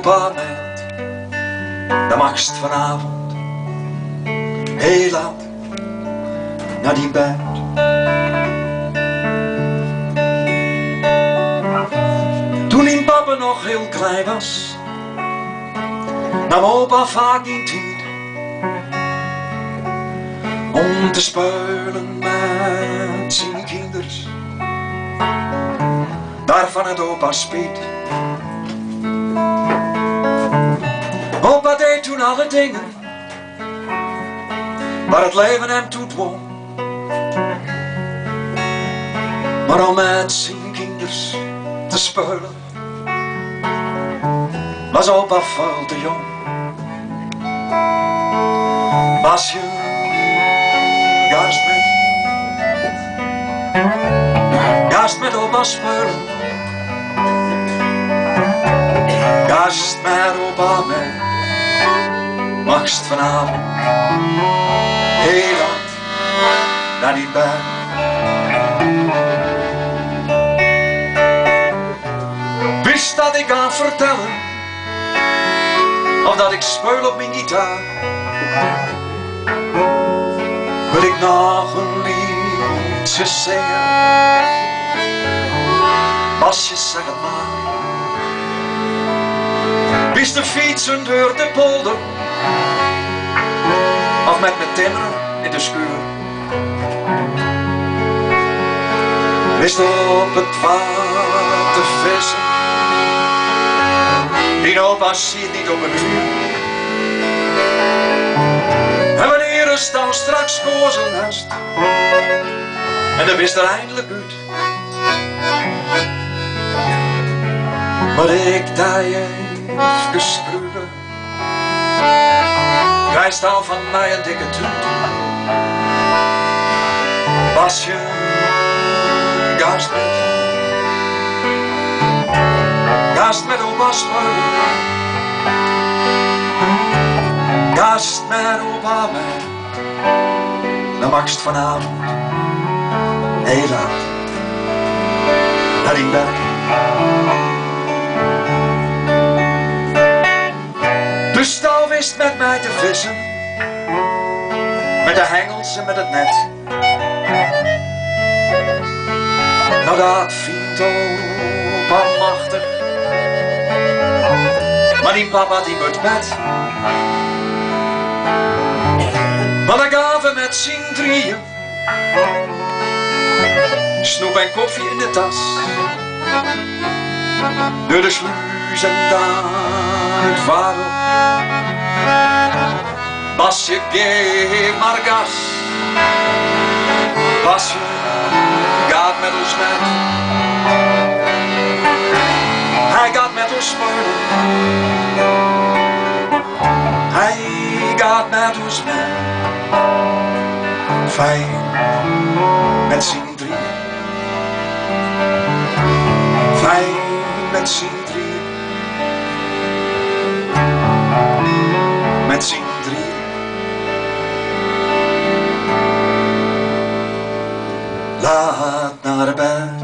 opa met, dan magst vanavond heel laat naar die bed. Toen die papa nog heel klein was, nam opa vaak die tijd om te spelen met zijn kinders. Daarvan het opa speet. Opa deed toen alle dingen waar het leven hem toe dwong. Maar om met zijn kinders te spelen was opa veel te jong. Basje, gast met opa spelen. Gast met opa mee, magst vanavond heel laat naar die bed. Wist dat ik aan vertellen, of dat ik speel op mijn gitaar. Wil ik nog een liedje zingen? Basje, zeg het maar. Wist de fietsen door de polder, of met mijn timmeren in de schuur. Wist op het water vissen, die opa ziet niet op een uur. En wanneer is dan straks nest, en dan wist er eindelijk uit. Maar ik daar even schroeven, krijgt al van mij een dikke toet. Basje, gast met opa spelen. Gast met opa mee, dan magst vanavond heel laat naar die bed. Dus Stal wist met mij te vissen, met de hengels en met het net. Nou dat vindt opa machtig, maar die papa die moet met. Maar dan gaven met z'n drieën snoep en koffie in de tas, door de sluis en daar het vader. Basje, geef maar gas. Basje gaat met ons mee. Hij gaat met ons spelen. Hij gaat met ons mee. Fijn met z'n drieën. Fijn met z'n drieën. Met z'n drieën. Laat naar bed.